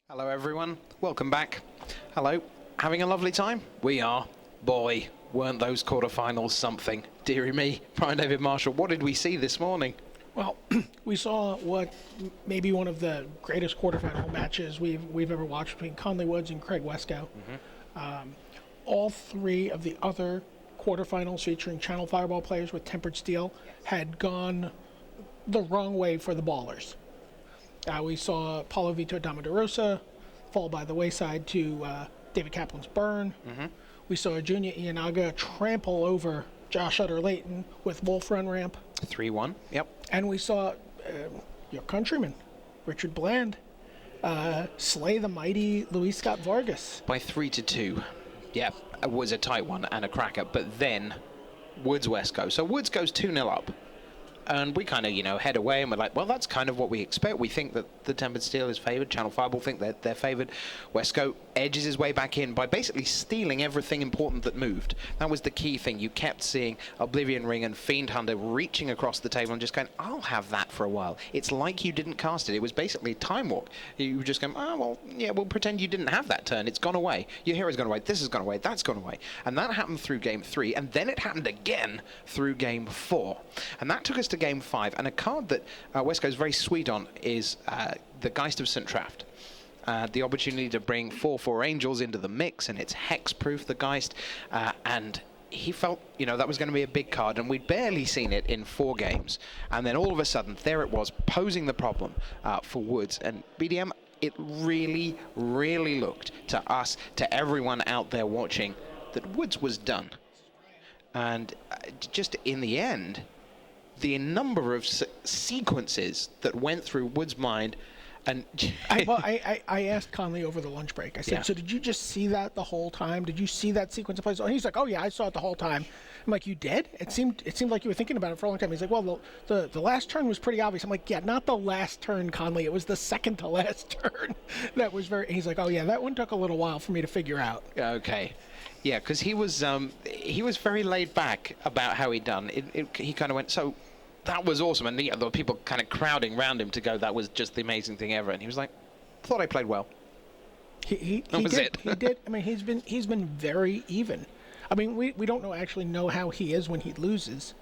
Hello everyone, welcome back. Hello, having a lovely time? We are. Boy, weren't those quarterfinals something. Deary me, Brian David Marshall, what did we see this morning? Well, we saw what maybe one of the greatest quarterfinal matches we've ever watched between Conley Woods and Craig Wescoe. All three of the other quarterfinals featuring Channel Fireball players with tempered steel had gone the wrong way for the ballers. We saw Paulo Vitor Damadurosa fall by the wayside to David Kaplan's burn. We saw Jun'ya Iyanaga trample over Josh Utter-Layton with Wolf Run Ramp. 3-1, yep. And we saw your countryman, Richard Bland, slay the mighty Luis Scott Vargas. By 3-2. Yeah, it was a tight one and a cracker, but then Woods Wescoe. So Woods goes 2-0 up. And we kind of, head away and we're like, well, that's kind of what we expect. We think that the tempered steel is favoured. Channel Fireball think that they're favoured. Wescoe edges his way back in by basically stealing everything important that moved. That was the key thing. You kept seeing Oblivion Ring and Fiend Hunter reaching across the table and just going, I'll have that for a while. It's like you didn't cast it. It was basically a time walk. You were just going, oh, well, yeah, we'll pretend you didn't have that turn. It's gone away. Your hero's gone away. This has gone away. That's gone away. And that happened through game 3. And then it happened again through game 4. And that took us to game 5, and a card that Wescoe is very sweet on is the Geist of St. Traft. The opportunity to bring 4/4 angels into the mix, and it's hex-proof, the Geist, and he felt, that was going to be a big card, and we'd barely seen it in 4 games. And then all of a sudden, there it was, posing the problem for Woods. And BDM, it really, really looked to us, to everyone out there watching, that Woods was done. And just in the end, the number of sequences that went through Wood's mind, and I asked Conley over the lunch break. I said, So did you just see that the whole time? Did you see that sequence of plays? And he's like, oh yeah, I saw it the whole time. I'm like, you did? It seemed like you were thinking about it for a long time. He's like, well, the last turn was pretty obvious. I'm like, yeah, not the last turn, Conley. It was the second to last turn that was very. He's like, oh yeah, that one took a little while for me to figure out. Okay. Yeah, because he was very laid back about how he'd done. He kind of went, so that was awesome, and there were people kind of crowding around him to go, that was just the amazing thing ever. And he was like, thought I played well. He did. He did. I mean, he's been very even. I mean, we don't actually know how he is when he loses,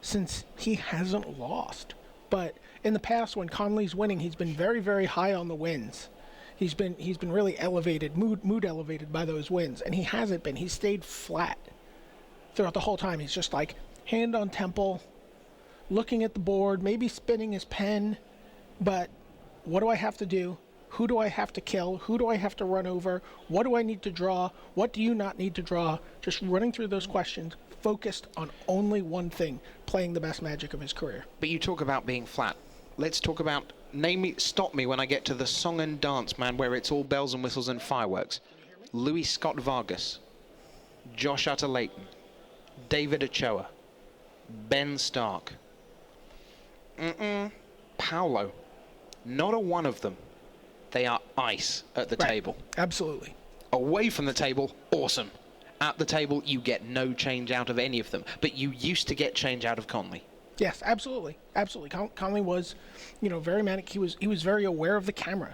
since he hasn't lost. But in the past, when Conley's winning, he's been very, very high on the wins. He's been really elevated, mood elevated by those wins, and he hasn't been. He's stayed flat throughout the whole time. He's just like hand on temple, looking at the board, maybe spinning his pen, but what do I have to do? Who do I have to kill? Who do I have to run over? What do I need to draw? What do you not need to draw? Just running through those questions, focused on only one thing, playing the best Magic of his career. But you talk about being flat. Let's talk about, stop me when I get to the song and dance, man, where it's all bells and whistles and fireworks. Luis Scott Vargas, Josh Utter-Layton, David Ochoa, Ben Stark, Paulo. Not a one of them. They are ice at the table. Absolutely. Away Away from the table, awesome. At the table, you get no change out of any of them. But you used to get change out of Conley. Yes, absolutely. Absolutely. Conley was, very manic. He was very aware of the camera,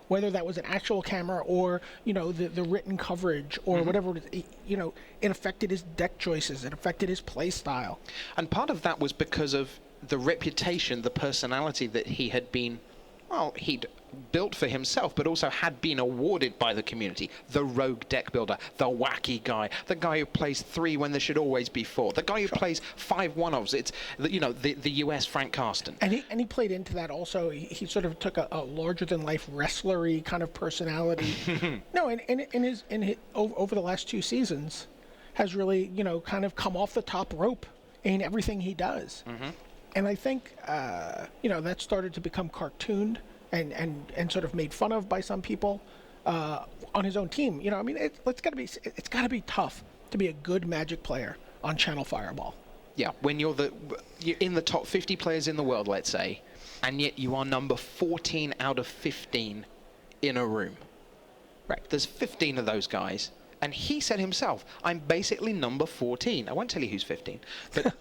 whether that was an actual camera or, the written coverage or whatever it is. It affected his deck choices. It affected his play style. And part of that was because of the reputation, the personality that he had been, he'd built for himself, but also had been awarded by the community. The rogue deck builder, the wacky guy, the guy who plays 3 when there should always be 4, the guy who plays 5 one-offs. It's, the US Frank Karsten. And he played into that also. He sort of took a larger-than-life wrestler-y kind of personality. No, over the last 2 seasons, has really, kind of come off the top rope in everything he does. And I think, that started to become cartooned and sort of made fun of by some people on his own team. It's got to be tough to be a good Magic player on Channel Fireball. Yeah, when you're in the top 50 players in the world, let's say, and yet you are number 14 out of 15 in a room. Right. There's 15 of those guys, And he said himself, I'm basically number 14. I won't tell you who's 15, but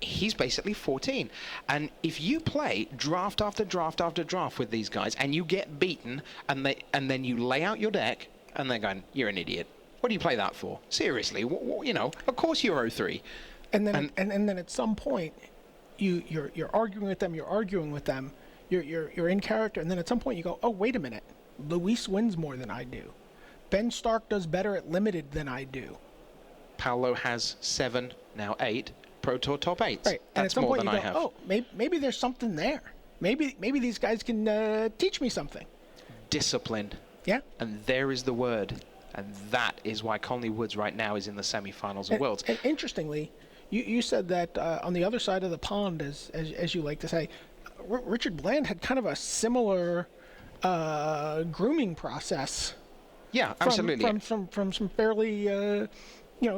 he's basically 14. And if you play draft after draft after draft with these guys and you get beaten and then you lay out your deck and they're going, you're an idiot. What do you play that for? Seriously, you know, of course you're 03. And then and then at some point, you're arguing with them. You're in character, and then at some point you go, oh, wait a minute. Luis wins more than I do. Ben Stark does better at limited than I do. Paolo has 7, now 8 Pro Tour top 8s. Right. And That's more than I have. Oh, maybe there's something there. Maybe these guys can teach me something. Discipline. Yeah. And there is the word. And that is why Conley Woods right now is in the semifinals of Worlds. And interestingly, you said that on the other side of the pond, as you like to say, Richard Bland had kind of a similar grooming process. Yeah, absolutely. From some fairly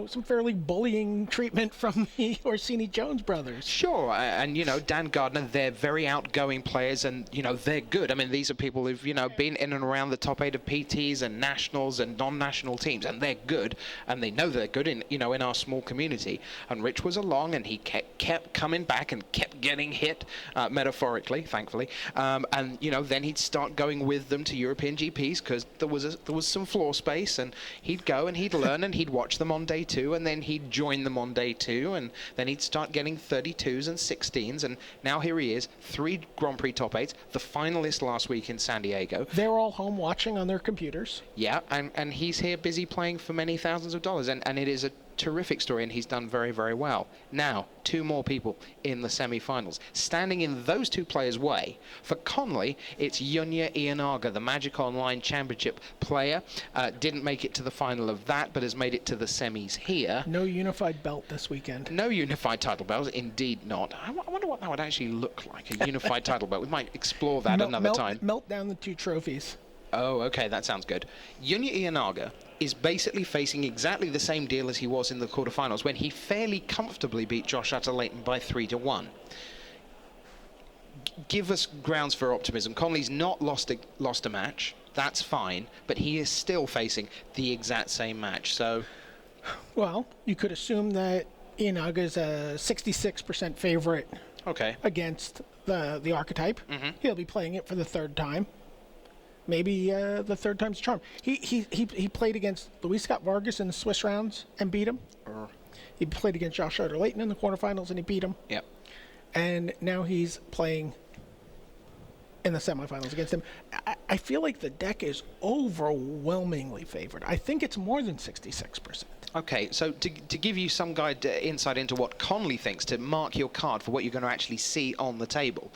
some fairly bullying treatment from the Orsini Jones brothers. Sure, and Dan Gardner, they're very outgoing players, and they're good. I mean, these are people who've been in and around the top 8 of PTs and nationals and non-national teams, and they're good, and they know they're good in our small community. And Rich was along, and he kept coming back and kept getting hit, metaphorically, thankfully. And then he'd start going with them to European GPs because there was some floor space, and he'd go and he'd learn and he'd watch them on day 2, and then he'd join them on day 2, and then he'd start getting 32s and 16s, and now here he is, 3 Grand Prix top 8s, the finalist last week in San Diego. They're all home watching on their computers. Yeah, and he's here busy playing for many thousands of dollars, and it is a terrific story, and he's done very, very well. Now, 2 more people in the semi-finals. Standing in those 2 players' way, for Conley, it's Jun'ya Iyanaga, the Magic Online Championship player. Didn't make it to the final of that, but has made it to the semis here. No unified belt this weekend. No unified title belt, indeed not. I wonder what that would actually look like, a unified title belt. We might explore that another time. Melt down the 2 trophies. Oh, okay, that sounds good. Jun'ya Iyanaga is basically facing exactly the same deal as he was in the quarterfinals when he fairly comfortably beat Josh Utter-Leighton by 3-1. Give us grounds for optimism. Conley's not lost a match. That's fine, but he is still facing the exact same match. So, well, you could assume that Iyanaga is a 66% favorite. Okay. Against the archetype. Mm-hmm. He'll be playing it for the 3rd time. Maybe the 3rd time's a charm. He played against Luis Scott Vargas in the Swiss rounds and beat him. He played against Josh Utter-Leighton in the quarterfinals and he beat him. Yep. And now he's playing in the semifinals against him. I feel like the deck is overwhelmingly favored. I think it's more than 66%. Okay, so to give you some insight into what Conley thinks, to mark your card for what you're going to actually see on the table.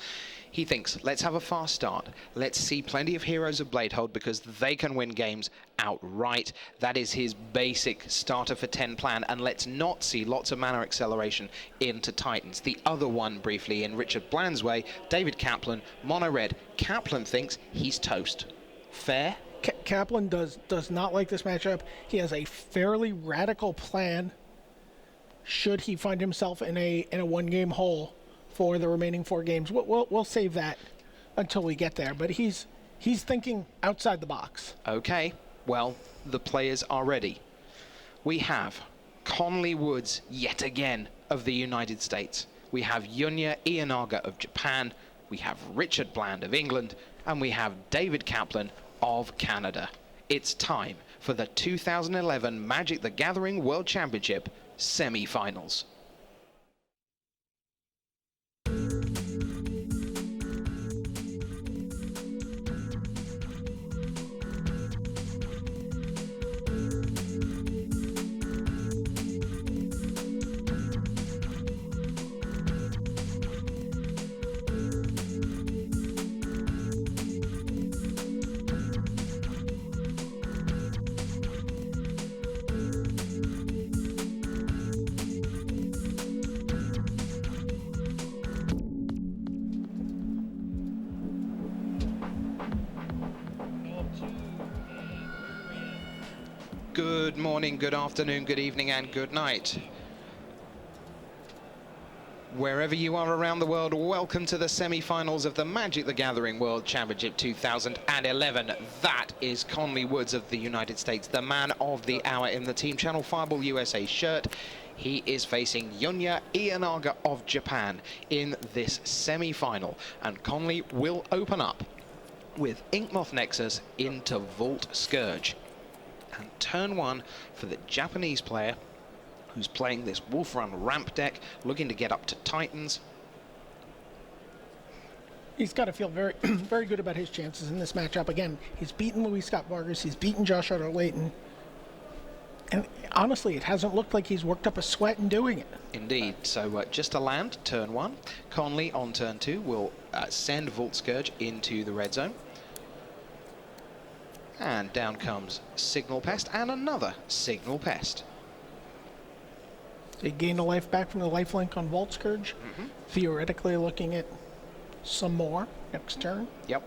He thinks, let's have a fast start. Let's see plenty of heroes of Bladehold because they can win games outright. That is his basic starter for 10 plan. And let's not see lots of mana acceleration into Titans. The other one, briefly, in Richard Bland's way, David Kaplan, mono red. Kaplan thinks he's toast. Fair? Kaplan does not like this matchup. He has a fairly radical plan should he find himself in a 1-game hole for the remaining 4 games. We'll save that until we get there, but he's thinking outside the box. Okay, well, the players are ready. We have Conley Woods, yet again, of the United States. We have Jun'ya Iyanaga of Japan. We have Richard Bland of England. And we have David Kaplan of Canada. It's time for the 2011 Magic the Gathering World Championship semi-finals. Good morning, good afternoon, good evening, and good night. Wherever you are around the world, welcome to the semi-finals of the Magic the Gathering World Championship 2011. That is Conley Woods of the United States, the man of the hour in the Team Channel Fireball USA shirt. He is facing Jun'ya Iyanaga of Japan in this semi-final, and Conley will open up with Inkmoth Nexus into Vault Scourge. And turn one for the Japanese player, who's playing this Wolf Run ramp deck, looking to get up to Titans. He's got to feel very, very good about his chances in this matchup. Again, he's beaten Luis Scott Vargas, he's beaten Josh Arthur-Layton, and honestly, it hasn't looked like he's worked up a sweat in doing it. Indeed. So just a land, turn one. Conley on turn two will send Vault Scourge into the red zone. And down comes Signal Pest and another Signal Pest. They gain a life back from the lifelink on Vault Scourge. Theoretically looking at some more next turn. Yep.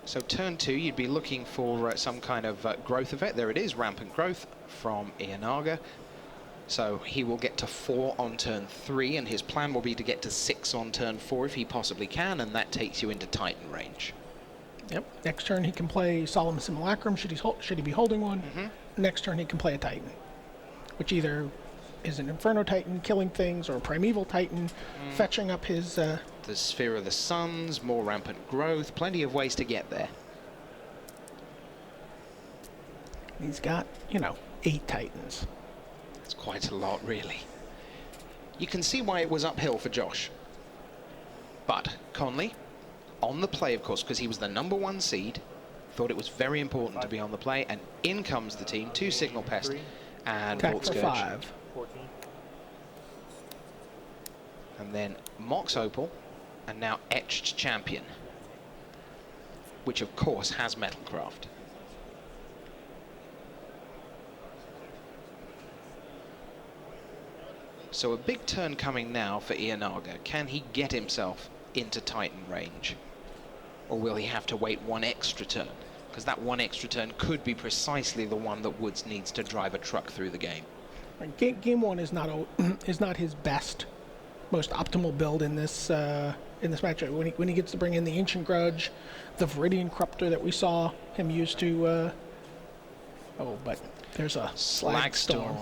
So turn two, you'd be looking for some kind of growth effect. There it is, rampant growth from Iyanaga. So he will get to 4 on turn 3, and his plan will be to get to 6 on turn 4 if he possibly can, and that takes you into Titan range. Yep. Next turn he can play Solemn Simulacrum should he be holding one. Next turn he can play a Titan, which either is an Inferno Titan killing things or a Primeval Titan fetching up his... The Sphere of the Suns, more rampant growth, plenty of ways to get there. He's got, you know, 8 Titans. That's quite a lot, really. You can see why it was uphill for Josh. But Conley, on the play, of course, because he was the #1 seed, thought it was very important to be on the play, and in comes the team, 2 Signal Pest and Attack Vault for Scourge. 5. 14. And then Mox Opal, and now Etched Champion, which of course has Metalcraft. So a big turn coming now for Iyanaga. Can he get himself into Titan range? Or will he have to wait 1 extra turn? Because that 1 extra turn could be precisely the one that Woods needs to drive a truck through the game. Game 1 is not his best, most optimal build in this matchup. When he gets to bring in the Ancient Grudge, the Viridian Corruptor that we saw him use to... oh, but there's a Slag Storm.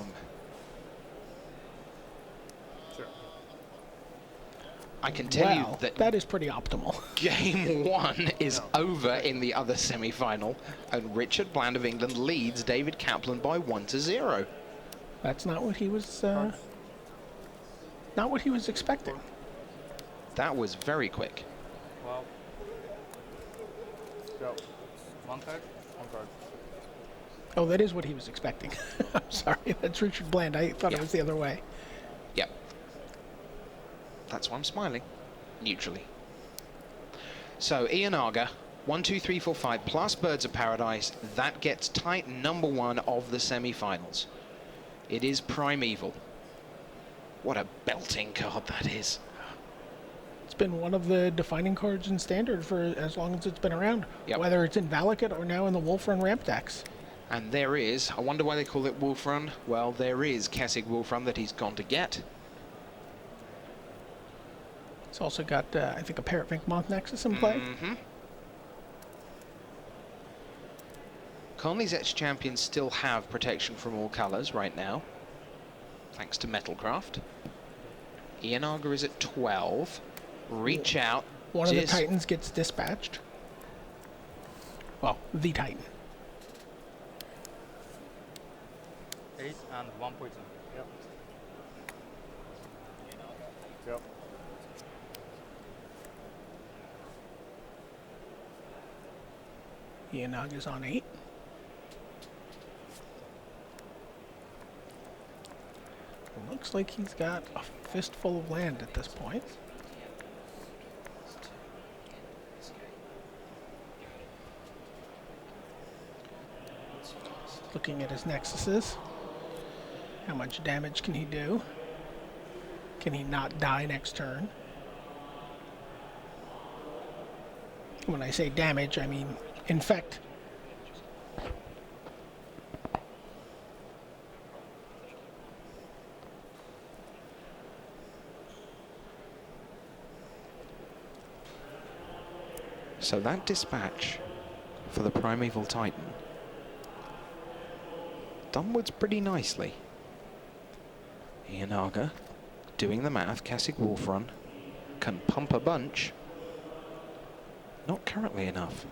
Sure. I can tell you that that is pretty optimal. Game 1 is over in the other semi-final, and Richard Bland of England leads David Kaplan by 1-0. That's not what he was... not what he was expecting. That was very quick. Well. Go. 1 card? 1 card. Oh, that is what he was expecting. I'm sorry, that's Richard Bland. I thought it was the other way. Yep. That's why I'm smiling. Neutrally. So, Iyanaga, 1, 2, 3, 4, 5, plus Birds of Paradise. That gets Titan #1 of the semi-finals. It is Primeval. What a belting card that is. It's been one of the defining cards in Standard for as long as it's been around, Yep. whether it's in Valakut or now in the Wolf Run ramp decks. And there is, I wonder why they call it Wolf Run. Well, there is Kessig Wolf Run that he's gone to get. It's also got, I think, a Parrot Inkmoth Nexus in play. Conley's Etched Champions still have protection from all colors right now, thanks to Metalcraft. Iyanaga is at 12. Reach out. One of the Titans gets dispatched. Well, the Titan. 8 and 1 poison. Yep. Yep. Iyanaga's on 8. Looks like he's got a fistful of land at this point. Looking at his nexuses. How much damage can he do? Can he not die next turn? When I say damage, I mean infect. So that dispatch for the Primeval Titan done Woods pretty nicely. Iyanaga doing the math. Keswick Wolf Run can pump a bunch. Not currently enough.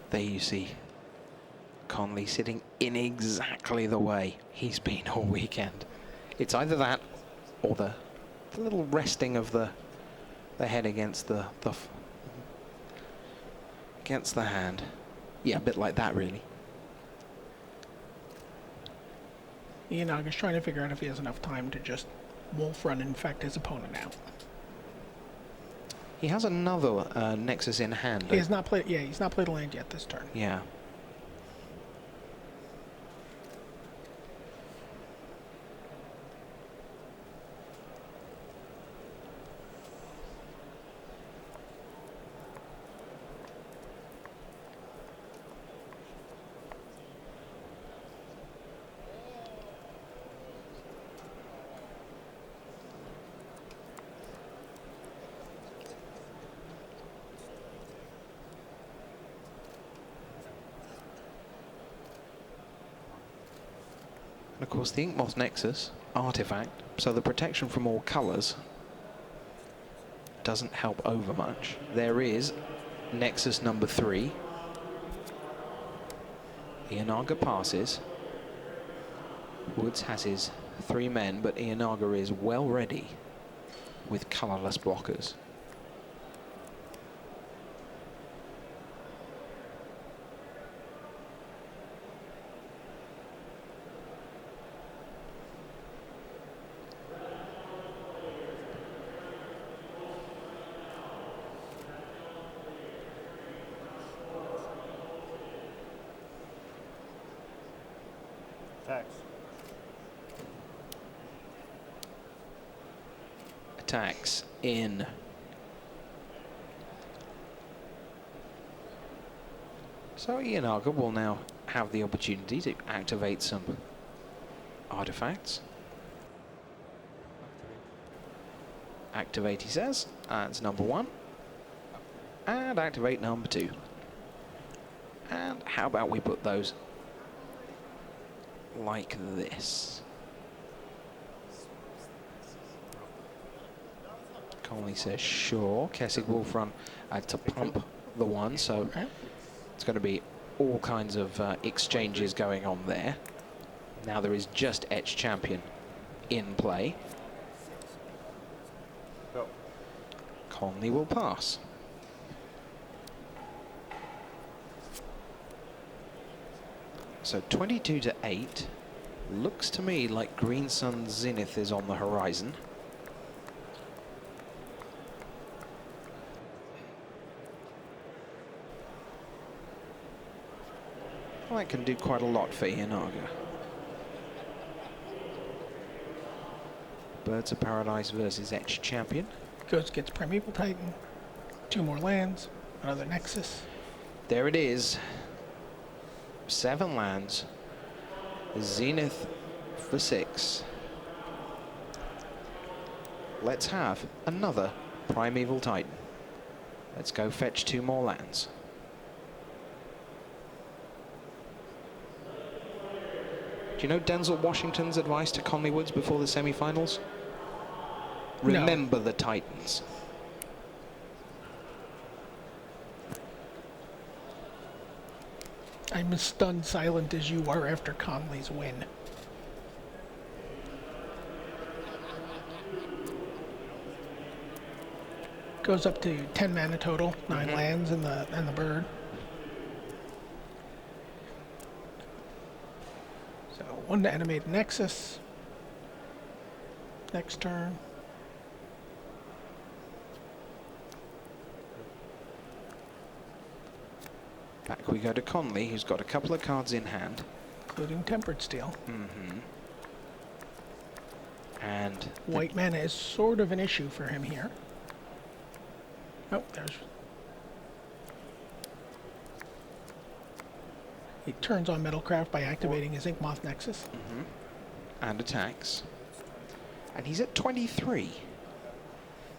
There you see Conley sitting in exactly the way he's been all weekend. It's either that or the little resting of the head against the against the hand. Yeah, a bit like that, really. Iyanaga's trying to figure out if he has enough time to just wolf run and infect his opponent out. He has another Nexus in hand. He has not played. Yeah, he's not played a land yet this turn. Yeah. And of course the Inkmoth Nexus artifact, so the protection from all colours doesn't help over much. There is Nexus number 3. Iyanaga passes. Woods has his 3 men, but Iyanaga is well ready with colourless blockers. Attacks in. So Iyanaga will now have the opportunity to activate some artifacts. Activate, he says. That's number 1. And activate number 2. And how about we put those like this? Conley says sure. Keswick Wolf Run to pump the 1, so it's going to be all kinds of exchanges going on there. Now there is just Etch Champion in play. Go. Conley will pass. So 22-8. Looks to me like Green Sun Zenith is on the horizon. Well, that can do quite a lot for Iyanaga. Birds of Paradise versus Etch Champion. Gets Primeval Titan, 2 more lands, another Nexus. There it is. 7 lands. Zenith for 6. Let's have another Primeval Titan. Let's go fetch 2 more lands. Do you know Denzel Washington's advice to Conley Woods before the semi-finals? No. Remember the Titans. I'm as stunned silent as you are after Conley's win. Goes up to 10 mana total, 9 lands and the bird. So 1 to animate Nexus. Next turn. Back we go to Conley, who's got a couple of cards in hand. Including Tempered Steel. And White mana is sort of an issue for him here. Oh, there's... He turns on Metalcraft by activating his Ink Moth Nexus. And attacks. And he's at 23.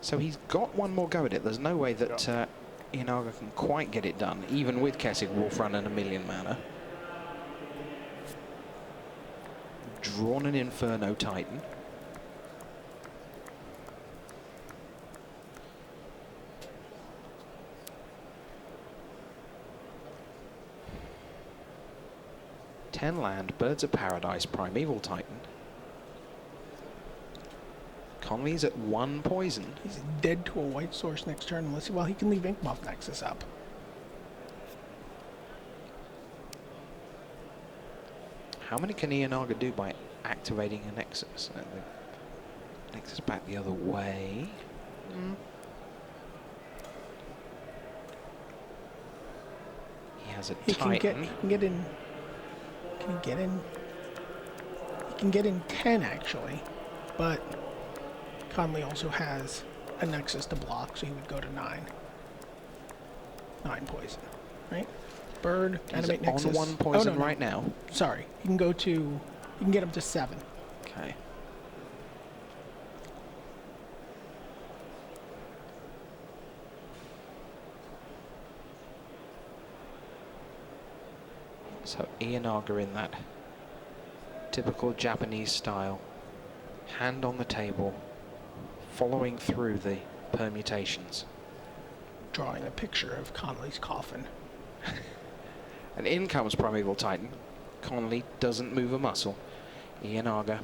So he's got one more go at it. There's no way that Iyanaga can quite get it done, even with Kessig, Wolf Run, and a million mana. Drawn an Inferno Titan. Ten land, Birds of Paradise, Primeval Titan. Conley's at 1 poison. He's dead to a white source next turn unless he can leave Ink Moth Nexus up. How many can Iyanaga do by activating a Nexus? The Nexus back the other way. He has a Titan. He can get in. Can he get in? He can get in 10 actually, but Conley also has a Nexus to block, so he would go to 9. 9 poison, right? Bird, animate Nexus. On 1 poison right now. Sorry, you can go to. You can get him to 7. Okay. So Iyanaga in that typical Japanese style, hand on the table, following through the permutations. Drawing a picture of Conley's coffin. And in comes Primeval Titan. Conley doesn't move a muscle. Iyanaga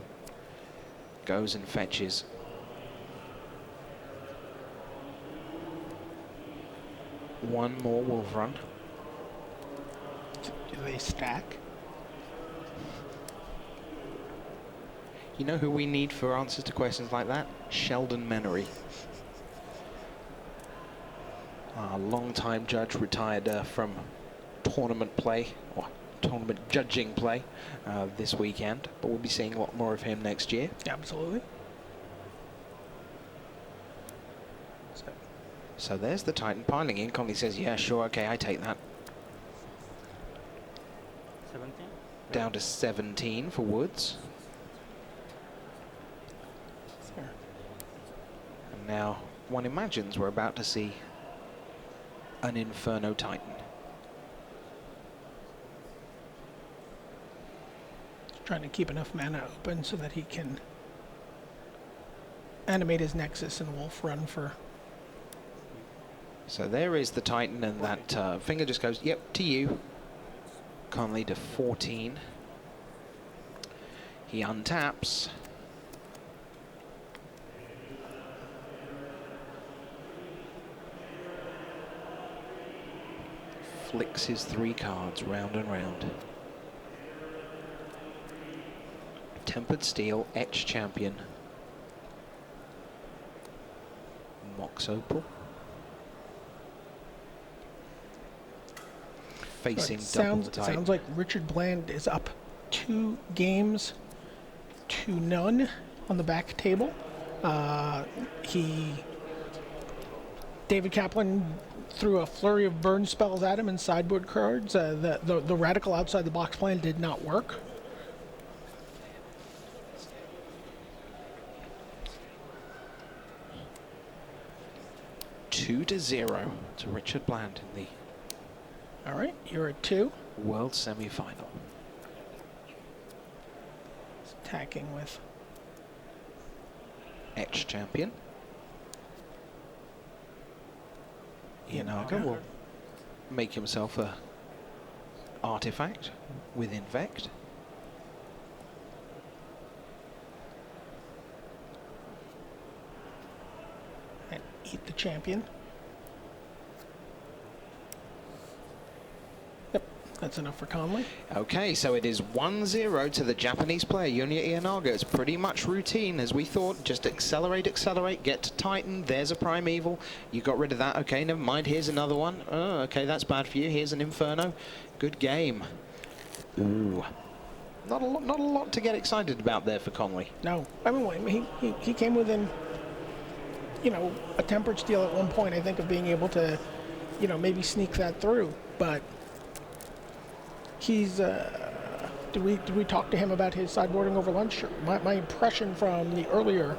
goes and fetches. One more Wolf Run. Do they stack? You know who we need for answers to questions like that? Sheldon Menery. Our long-time judge, retired from tournament play, or tournament judging play this weekend, but we'll be seeing a lot more of him next year. Absolutely. So there's the Titan piling in. Conley says, yeah, sure, okay, I take that. 17? Down to 17 for Woods. Fair. And now one imagines we're about to see an Inferno Titan. Trying to keep enough mana open so that he can animate his Nexus and Wolf Run for... So there is the Titan, and that finger just goes, yep, to you. Conley to 14. He untaps. Flicks his 3 cards round and round. Tempered Steel, Etched Champion. Mox Opal. Facing double type. Sounds like Richard Bland is up 2 games to none on the back table. David Kaplan threw a flurry of burn spells at him and sideboard cards. The radical outside the box plan did not work. Two to 0 to Richard Bland in the All right, you're at 2. World Semi-Final. Attacking with Etched Champion. Iyanaga will make himself a artifact with Infect. and eat the champion. Yep, that's enough for Conley. Okay, so it is 1-0 to the Japanese player, Jun'ya Iyanaga. It's pretty much routine, as we thought. Just accelerate, accelerate, get to Titan. There's a Primeval. You got rid of that. Okay, never mind. Here's another one. Oh, okay, that's bad for you. Here's an Inferno. Good game. Ooh. Not a lot to get excited about there for Conley. No, I mean he came within you know, a tempered steel at one point, I think, of being able to, you know, maybe sneak that through. But he's, did we talk to him about his sideboarding over lunch? My impression from the earlier,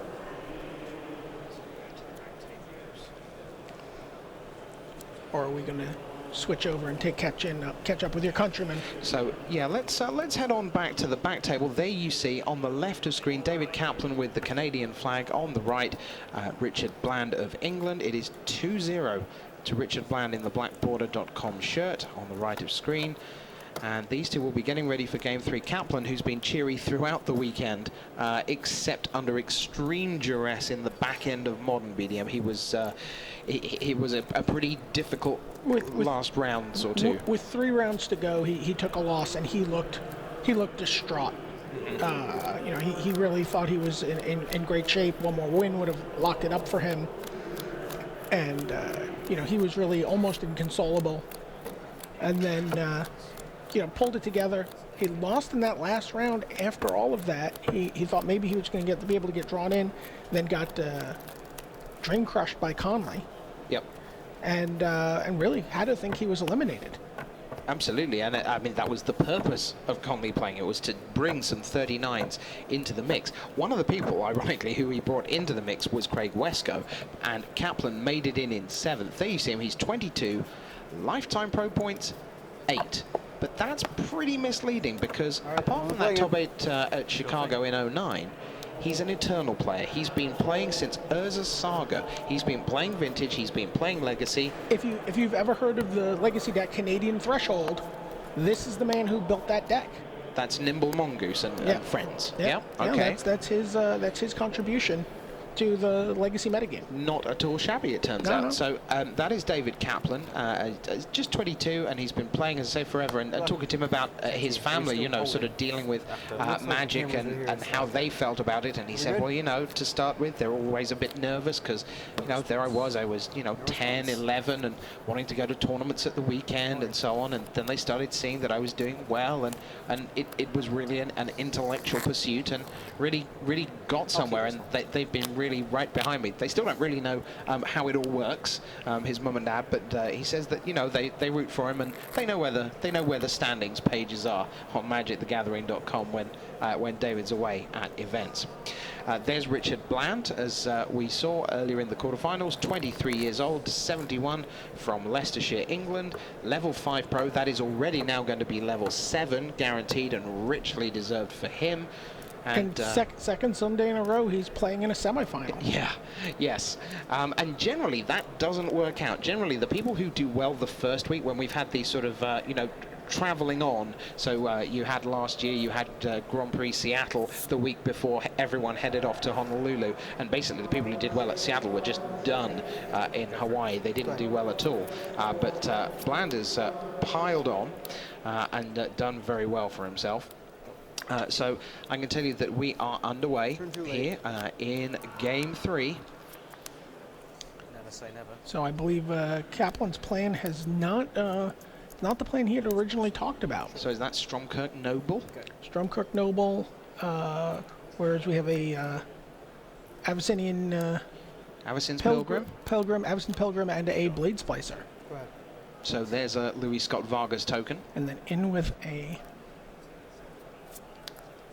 or are we going to switch over and catch up with your countrymen? So yeah, let's head on back to the back table. There you see on the left of screen David Kaplan with the Canadian flag. On the right, Richard Bland of England. It is 2-0 to Richard Bland in the blackborder.com shirt on the right of screen. And these two will be getting ready for Game 3. Kaplan, who's been cheery throughout the weekend, except under extreme duress in the back end of modern BDM. He was a pretty difficult last rounds or two. With 3 rounds to go, he took a loss, and he looked distraught. You know, he really thought he was in great shape. One more win would have locked it up for him. And, you know, he was really almost inconsolable. And then, you know, pulled it together. He lost in that last round. After all of that, he thought maybe he was going to be able to get drawn in, then got drain crushed by Conley. Yep. And really had to think he was eliminated. Absolutely, and I mean that was the purpose of Conley playing. It was to bring some 39s into the mix. One of the people, ironically, who he brought into the mix was Craig Wesco, and Kaplan made it in 7th. There you see him, he's 22, lifetime pro points 8. But that's pretty misleading because apart from that top 8 at Chicago in 09, he's an eternal player. He's been playing since Urza's Saga. He's been playing Vintage. He's been playing Legacy. If you've ever heard of the Legacy deck Canadian Threshold, this is the man who built that deck. That's Nimble Mongoose and friends. Yeah. Okay. That's his contribution to the Legacy metagame. Not at all shabby, it turns out. So that is David Kaplan, just 22, and he's been playing, as I say, forever. And talking to him about his family, you know, sort of dealing with Magic and how they felt about it. And he said, well, you know, to start with, they're always a bit nervous because, you know, there I was, you know, 10, 11, and wanting to go to tournaments at the weekend and so on. And then they started seeing that I was doing well, and it was really an intellectual pursuit and really got somewhere. And they've been really right behind me. They still don't really know how it all works, his mum and dad, but he says that, you know, they root for him and they know where the standings pages are on magicthegathering.com when David's away at events. There's Richard Bland, as we saw earlier in the quarterfinals, 23 years old, 71 from Leicestershire, England, level 5 pro. That is already now going to be level 7, guaranteed and richly deserved for him. And second Sunday in a row, he's playing in a semifinal. Yeah, yes. And generally, that doesn't work out. Generally, the people who do well the first week, when we've had these sort of, you know, traveling on. So you had last year, you had Grand Prix Seattle the week before everyone headed off to Honolulu. And basically, the people who did well at Seattle were just done in Hawaii. They didn't do well at all. But Bland has piled on and done very well for himself. So I can tell you that we are underway here in Game 3. Never say never. So I believe Kaplan's plan has not the plan he had originally talked about. So is that Stromkirk Noble? Stromkirk Noble, whereas we have a Abyssinian Avacyn's Pilgrim, Avacyn Pilgrim, and a Blade Splicer. Go ahead. So there's a Louis Scott Vargas token. And then in with a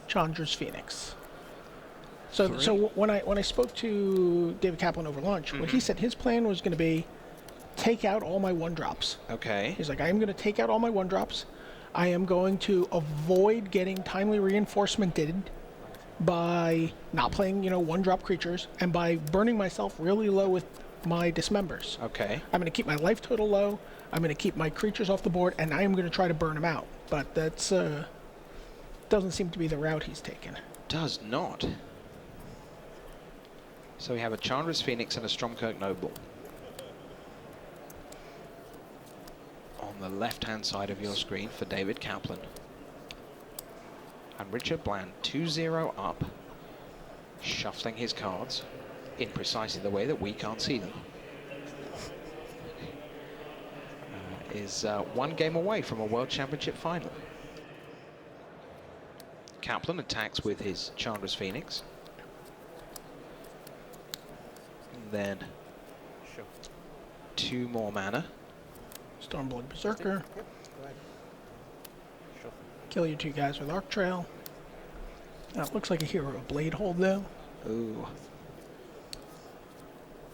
Chandra's Phoenix. So when I spoke to David Kaplan over lunch, what he said his plan was going to be take out all my 1-drops. Okay. He's like, I am going to take out all my 1-drops. I am going to avoid getting timely reinforcemented by not playing, you know, 1-drop creatures and by burning myself really low with my dismembers. Okay. I'm going to keep my life total low. I'm going to keep my creatures off the board, and I am going to try to burn them out. But that's doesn't seem to be the route he's taken. Does not. So we have a Chandra's Phoenix and a Stromkirk Noble. On the left-hand side of your screen for David Kaplan. And Richard Bland, 2-0 up, shuffling his cards in precisely the way that we can't see them. Is 1 game away from a World Championship final. Kaplan attacks with his Chandra's Phoenix. then Sure. 2 more mana. Stormblood Berserker. Yep. Go ahead. Sure. Kill your 2 guys with Arc Trail. Now it looks like a Hero of Blade Hold though. Ooh.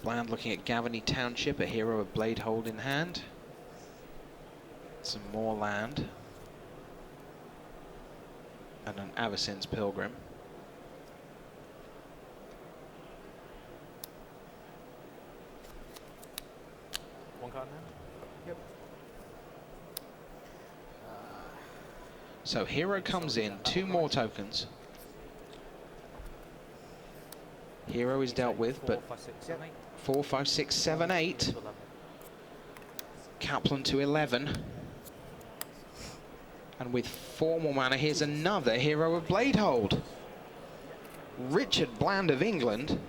Bland looking at Gavany Township, a Hero of Blade Hold in hand. Some more land. And an Avacyn's Pilgrim. One card now. Yep. So Hero comes in, 2 more tokens. Hero is dealt with, but 4, 5, 6, 7, 8. 4, 5, 6, 7, 8. Kaplan to 11. And with 4 more mana, here's another Hero of Bladehold. Richard Bland of England,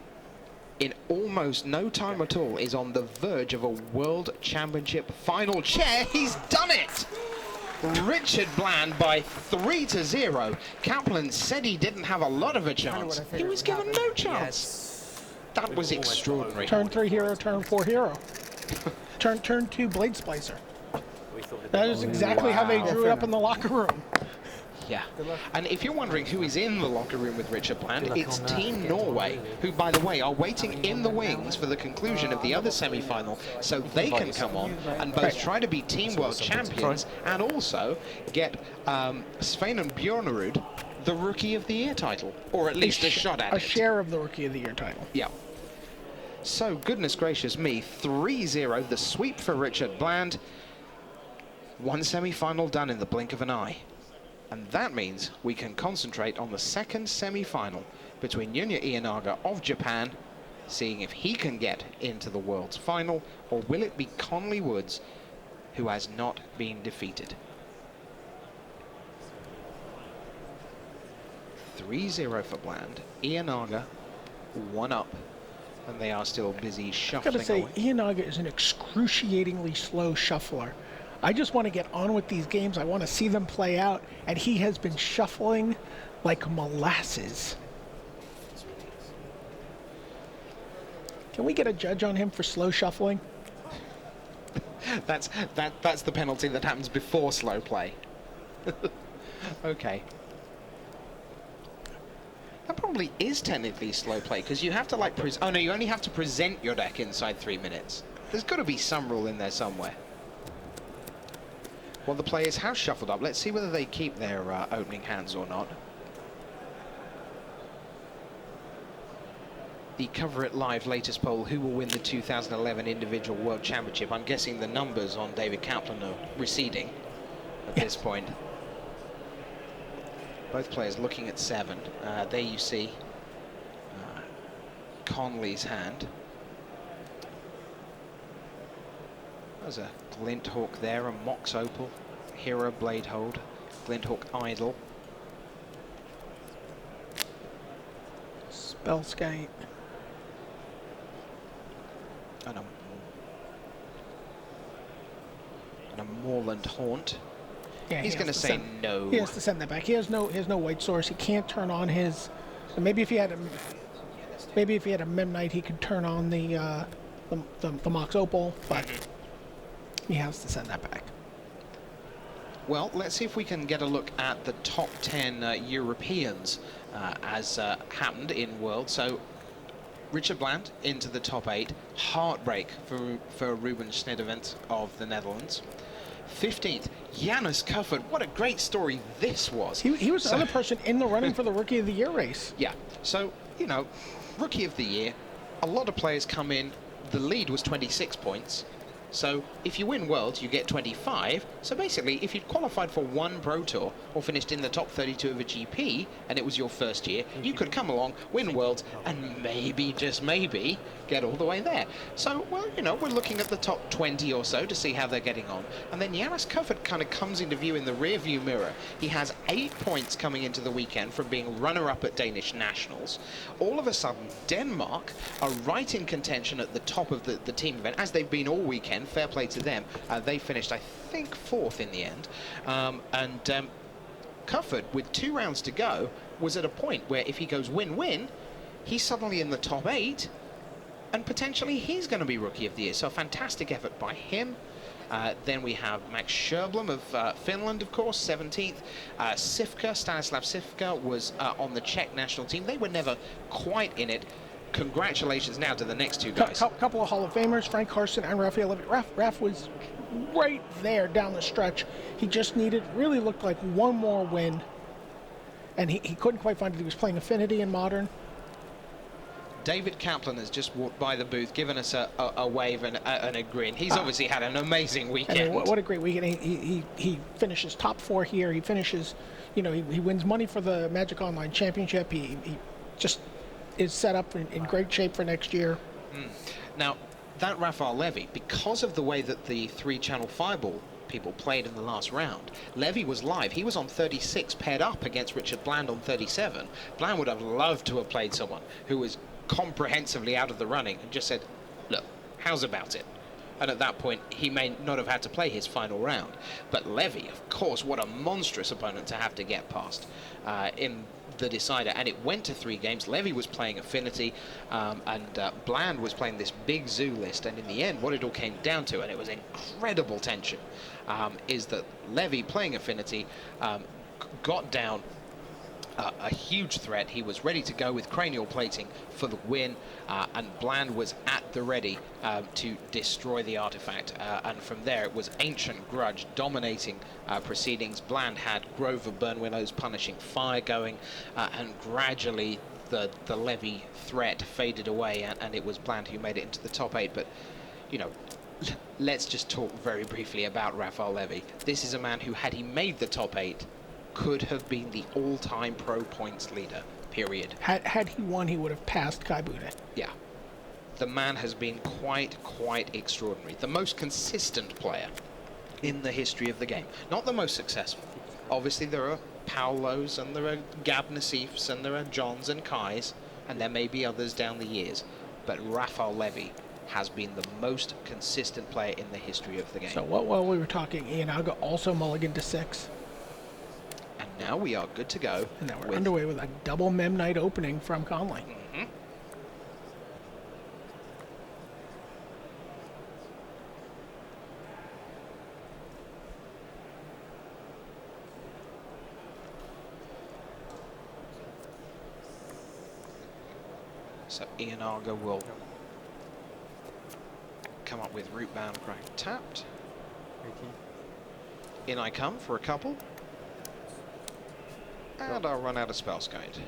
in almost no time at all, is on the verge of a World Championship final chair. He's done it! Richard Bland by 3-0. Kaplan said he didn't have a lot of a chance. He was given no chance. That was extraordinary. Turn 3 Hero, turn 4 Hero. turn 2 Blade Splicer. That is exactly how they drew it up in the locker room. Yeah, and if you're wondering who is in the locker room with Richard Bland, it's Team Norway, who, by the way, are waiting in the wings for the conclusion of the other semi-final, so they can come on and both try to be Team World Champions and also get Svein and Bjornerud the Rookie of the Year title, or at least a shot at it. A share of the Rookie of the Year title. Yeah. So, goodness gracious me, 3-0, the sweep for Richard Bland. 1 semi-final done in the blink of an eye. And that means we can concentrate on the second semi-final between Jun'ya Iyanaga of Japan, seeing if he can get into the world's final, or will it be Conley Woods, who has not been defeated. 3-0 for Bland. Iyanaga 1 up, and they are still busy shuffling I've got to say, away. Iyanaga is an excruciatingly slow shuffler. I just want to get on with these games. I want to see them play out, and he has been shuffling like molasses. Can we get a judge on him for slow shuffling? That's the penalty that happens before slow play. Okay. That probably is technically slow play, because you have to like oh no, you only have to present your deck inside 3 minutes. There's got to be some rule in there somewhere. Well, the players have shuffled up. Let's see whether they keep their opening hands or not. The Cover It Live latest poll, who will win the 2011 Individual World Championship? I'm guessing the numbers on David Kaplan are receding at this point. Both players looking at 7. There you see Conley's hand. There's a Glint Hawk there, a Mox Opal, Hero Blade Hold, Glint Hawk Idol. Spellskite. And a Moorland Haunt. Yeah, He's going to say no. He has to send that back. He has no white source. He can't turn on his. So maybe if he had a Memnite, he could turn on the Mox Opal, but he has to send that back. Well, let's see if we can get a look at the top 10 Europeans as happened in World. So Richard Bland into the top 8. Heartbreak for Ruben Snedevent of the Netherlands. 15th, Janus Cufford. What a great story this was. He was the other person in the running for the Rookie of the Year race. Yeah, so, you know, Rookie of the Year, a lot of players come in. The lead was 26 points. So if you win Worlds, you get 25. So basically, if you'd qualified for 1 Pro Tour or finished in the top 32 of a GP, and it was your first year, you could come along, win Worlds, and maybe, just maybe, get all the way there. So, well, you know, we're looking at the top 20 or so to see how they're getting on. And then Janus Cufford kind of comes into view in the rear-view mirror. He has 8 points coming into the weekend from being runner-up at Danish Nationals. All of a sudden, Denmark are right in contention at the top of the team event, as they've been all weekend. Fair play to them. They finished, I think, 4th in the end. Cufford, with 2 rounds to go, was at a point where if he goes win-win, he's suddenly in the top 8, and potentially he's going to be Rookie of the Year. So a fantastic effort by him. Then we have Max Scherblom of Finland, of course, 17th. Stanislav Sivka was on the Czech national team. They were never quite in it. Congratulations now to the next two guys. Couple of Hall of Famers, Frank Carson and Rafael Levy. Raf was right there down the stretch. He just really looked like one more win. And he couldn't quite find it. He was playing Affinity and Modern. David Kaplan has just walked by the booth, given us a wave and a grin. He's obviously had an amazing weekend. I mean, what a great weekend. He finishes top 4 here. He finishes, he wins money for the Magic Online Championship. He just is set up in great shape for next year. Now, that Rafael Levy, because of the way that the 3-channel Fireball people played in the last round, Levy was live. He was on 36, paired up against Richard Bland on 37. Bland would have loved to have played someone who was comprehensively out of the running and just said, look, how's about it? And at that point, he may not have had to play his final round. But Levy, of course, what a monstrous opponent to have to get past in the decider. And it went to 3 games. Levy was playing Affinity, and Bland was playing this big zoo list. And in the end, what it all came down to, and it was incredible tension, is that Levy, playing Affinity, got down a huge threat. He was ready to go with cranial plating for the win, and Bland was at the ready to destroy the artifact. And from there, it was Ancient Grudge dominating proceedings. Bland had Grove of Burn Willows punishing fire going, and gradually the Levy threat faded away, and it was Bland who made it into the top 8. But, let's just talk very briefly about Rafael Levy. This is a man who, had he made the top 8, could have been the all-time pro points leader, period. Had he won, he would have passed Kai Bude. Yeah. The man has been quite extraordinary. The most consistent player in the history of the game. Not the most successful. Obviously, there are Paulos, and there are Gab Nassifs, and there are Johns and Kais, and there may be others down the years. But Rafael Levy has been the most consistent player in the history of the game. So while we were talking, Iyanaga also mulliganed to 6. Now we are good to go. And now we're underway with a double Mem Night opening from Conley. So Iyanaga will come up with root bound, crack tapped. 18. In I come for a couple. And I'll run out of Spellskite.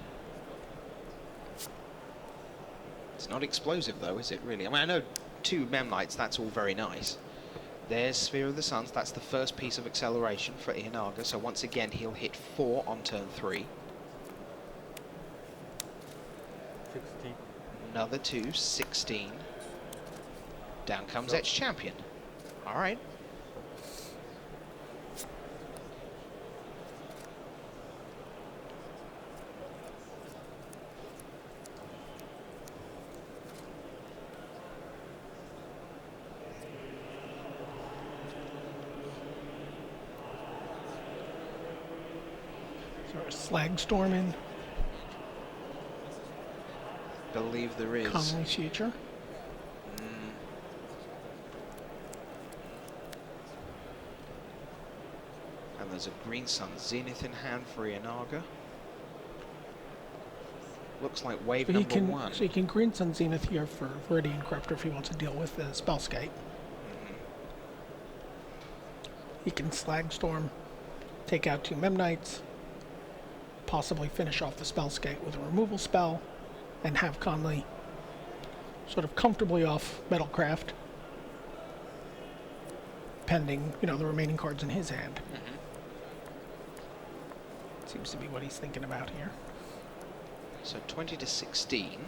It's not explosive though, is it really? I mean, I know 2 Mem Knights, that's all very nice. There's Sphere of the Suns, that's the first piece of acceleration for Iyanaga. So once again, he'll hit 4 on turn 3. 16. Another 2, 16. Down comes Etch Champion. All right. Slag Storm in Believe there is. Conley's future. And there's a Green Sun Zenith in hand for Iyanaga. Looks like wave So number 1. So he can Green Sun Zenith here for Viridian Corruptor if he wants to deal with the Spellskite. He can Slag Storm, take out 2 Mem Knights, possibly finish off the Spellskite with a removal spell, and have Conley sort of comfortably off Metalcraft, pending, the remaining cards in his hand. Seems to be what he's thinking about here. So 20 to 16.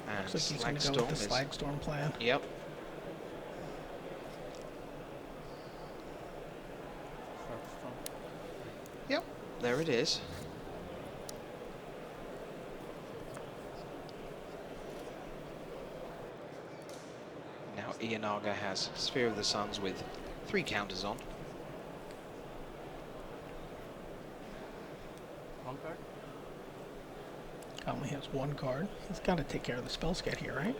And Looks like he's going to go with the Slag Storm plan. Yep. Yep, there it is. Now Iyanaga has Sphere of the Suns with 3 counters on. Conley has one card. He's got to take care of the spell skate here, right?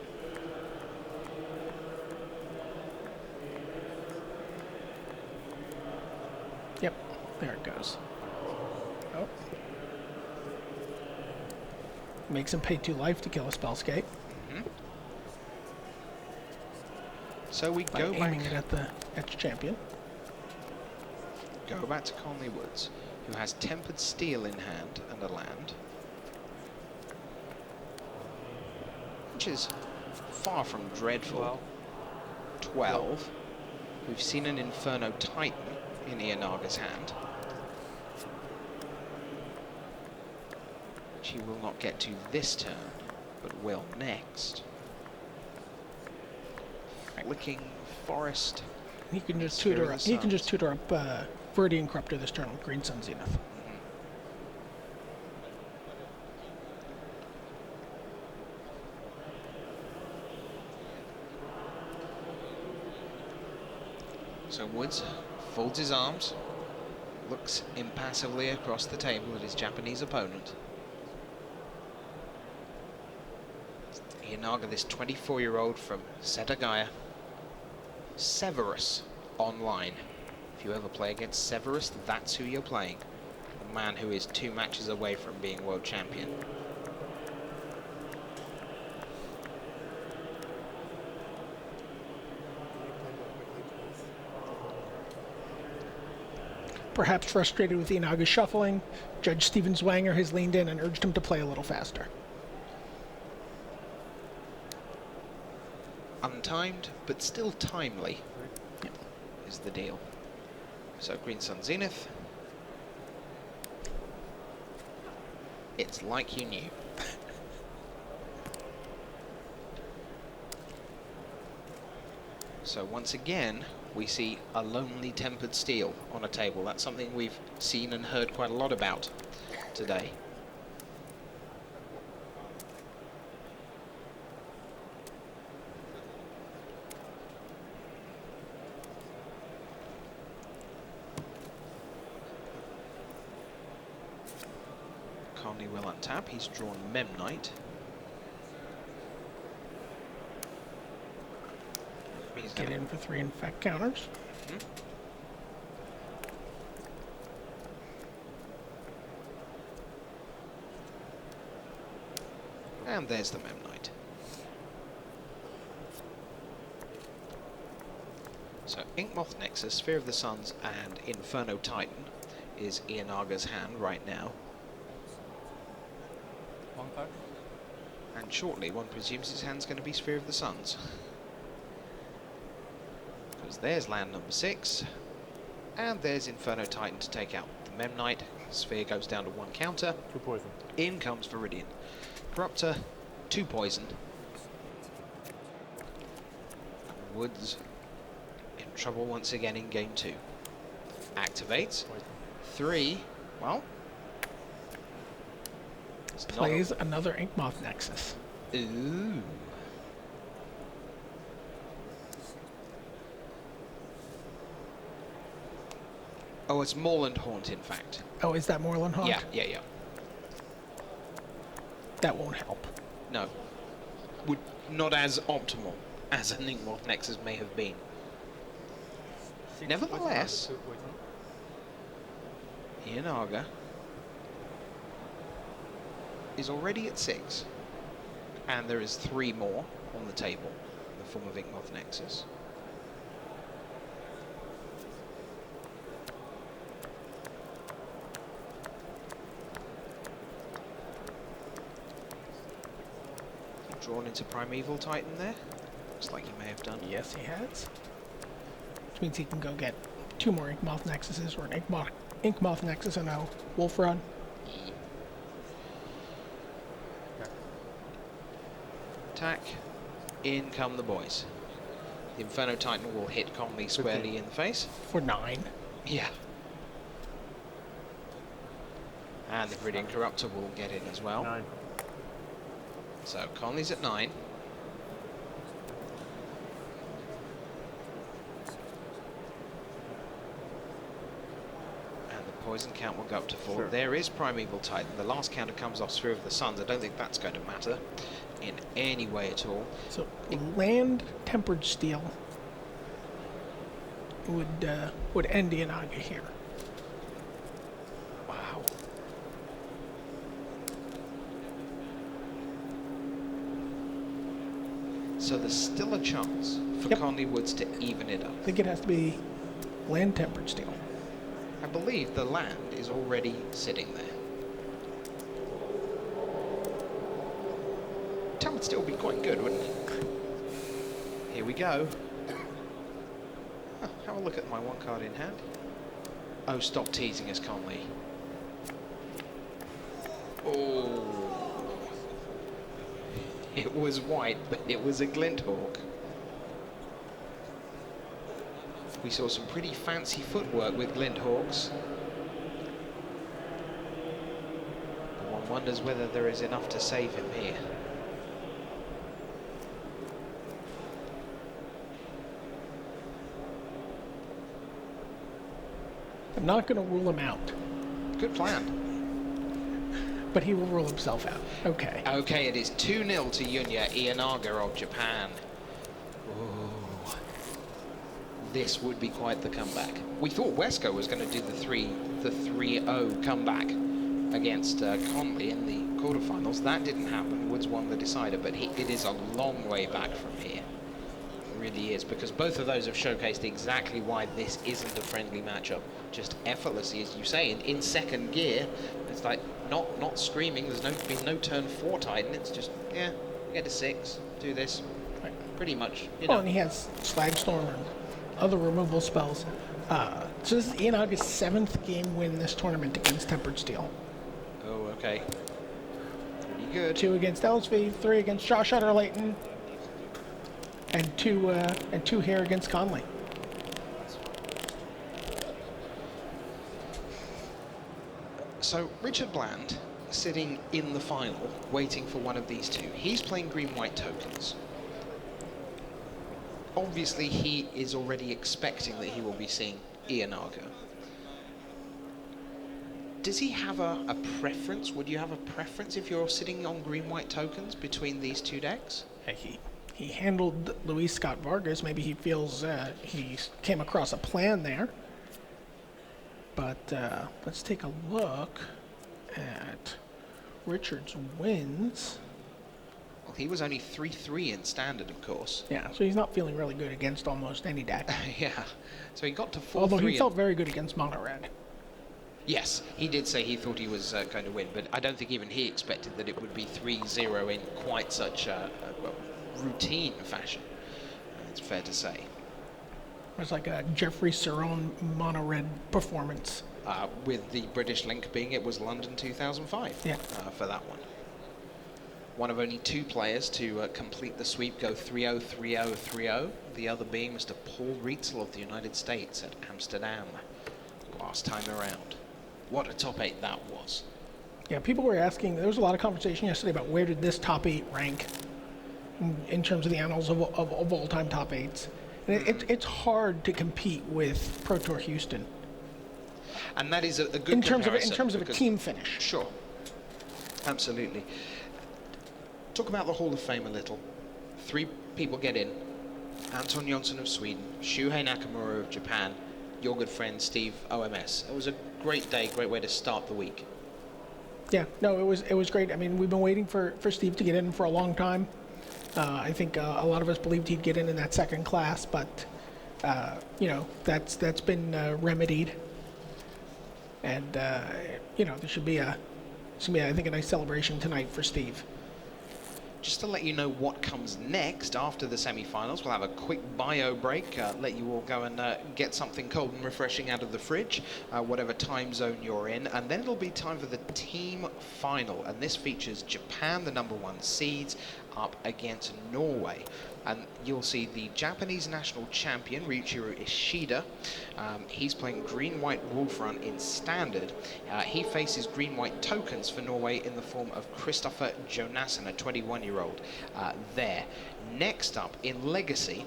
Yep, there it goes. Oh. Makes him pay 2 life to kill a spell skate. So we By go aiming back. it at the etch champion. Go back to Conley Woods, who has Tempered Steel in hand and a land, which is far from dreadful. Well, 12. We've seen an Inferno Titan in Iyanaga's hand, which he will not get to this turn, but will next. Flicking Forest. He can just Sphere of tutor the up. He can just Suns. tutor up Viridian Corruptor this turn with Green Sun Zenith. So Woods folds his arms, looks impassively across the table at his Japanese opponent. Iyanaga, this 24-year-old from Setagaya. Severus online. If you ever play against Severus, that's who you're playing. A man who is 2 matches away from being world champion. Perhaps frustrated with Iyanaga's shuffling, Judge Steven Zwanger has leaned in and urged him to play a little faster. Untimed, but still timely, is the deal. So Green Sun Zenith. It's like you knew. So once again, we see a lonely Tempered Steel on a table. That's something we've seen and heard quite a lot about today. Conley will untap. He's drawn Memnite. He's Get gonna- in for 3 infect counters. And there's the Memnite. So Inkmoth Nexus, Sphere of the Suns, and Inferno Titan is Iyanaga's hand right now. 1 card. And shortly, one presumes his hand's going to be Sphere of the Suns. Because there's land number 6. And there's Inferno Titan to take out the Memnite. Sphere goes down to 1 counter. 2 poison. In comes Viridian Corruptor, 2 poison. Woods in trouble once again in game 2. Activates. Poison. 3. Well. It's not Plays another Inkmoth Nexus. Ooh. Oh, it's Moorland Haunt, in fact. Oh, is that Moorland Haunt? Yeah. That won't help. No. Would not as optimal as an Inkmoth Nexus may have been. 6 Nevertheless- poison, 2 poison. Iyanaga is already at 6. And there is 3 more on the table in the form of Inkmoth Nexus. Drawn into Primeval Titan there. Looks like he may have done. Yes, he has. Which means he can go get 2 more Inkmoth Nexuses, or an Inkmoth Nexus and a Wolf Run. Attack. In come the boys. The Inferno Titan will hit Conley squarely in the face. For 9. Yeah. And the Viridian Corruptor will get in as well. 9. So Conley's at 9. And the poison count will go up to 4. Sure. There is Primeval Titan. The last counter comes off Sphere of the Suns. I don't think that's going to matter in any way at all. So land tempered steel would end Iyanaga here. Wow. So there's still a chance for Yep. Conley Woods to even it up. I think it has to be land tempered steel. I believe the land is already sitting there. That would still be quite good, wouldn't it? Here we go. Huh, have a look at my 1 card in hand. Oh, stop teasing us, Conley. Oh. It was white, but it was a Glinthawk. We saw some pretty fancy footwork with Glinthawks. One wonders whether there is enough to save him here. I'm not going to rule him out, Good plan. but he will rule himself out. Okay. Okay, it is 2-0 to Jun'ya Iyanaga of Japan. Ooh. This would be quite the comeback. We thought Wesco was going to do the 3-0 comeback against Conley in the quarterfinals. That didn't happen. Woods won the decider, but it is a long way back from here. It really is, because both of those have showcased exactly why this isn't a friendly matchup. Just effortlessly, as you say, in second gear. It's like not screaming. There's been no turn for Titan. It's just, yeah, get a 6, do this. Right. Pretty much, you Well, know. and he has Slag Storm and other removal spells. So this is Iyanaga's 7th game win this tournament against Tempered Steel. Oh, okay. Pretty good. 2 against LSV, 3 against Josh Utter-Layton, and two here against Conley. So Richard Bland sitting in the final, waiting for one of these two. He's playing green-white tokens. Obviously, he is already expecting that he will be seeing Iyanaga. Does he have a preference? Would you have a preference if you're sitting on green-white tokens between these two decks? He handled Luis Scott Vargas. Maybe he feels he came across a plan there. But let's take a look at Richard's wins. Well, he was only 3-3 in standard, of course. Yeah, so he's not feeling really good against almost any deck. Yeah. So he got to 4-3. Although he felt very good against Mono Red. Yes, he did say he thought he was going to win, but I don't think even he expected that it would be 3-0 in quite such a routine fashion. It's fair to say. It was like a Jeffrey Cerrone Mono Red performance. With the British link being it was London 2005 Yeah. for that one. One of only 2 players to complete the sweep, go 3-0, 3-0, 3-0. The other being Mr. Paul Rietzel of the United States at Amsterdam last time around. What a top 8 that was. Yeah, people were asking, there was a lot of conversation yesterday about where did this top 8 rank in terms of the annals of all-time top 8s. And it's hard to compete with Pro Tour Houston. And that is a good In terms of a because- team finish. Sure. Absolutely. Talk about the Hall of Fame a little. 3 people get in. Anton Jonsson of Sweden, Shuhei Nakamura of Japan, your good friend Steve OMS. It was a great day, great way to start the week. Yeah, no, it was great. I mean, we've been waiting for Steve to get in for a long time. I think a lot of us believed he'd get in that second class, but you know, that's been remedied, and you know, there should be I think a nice celebration tonight for Steve. Just to let you know what comes next after the semi-finals, we'll have a quick bio break, let you all go and get something cold and refreshing out of the fridge, whatever time zone you're in, and then it'll be time for the team final, and this features Japan, the #1 seeds, up against Norway. And you'll see the Japanese national champion, Ryuichiro Ishida. He's playing green-white Wolfrun in standard. He faces green-white tokens for Norway in the form of Christopher Jonassen, a 21-year-old there. Next up, in Legacy,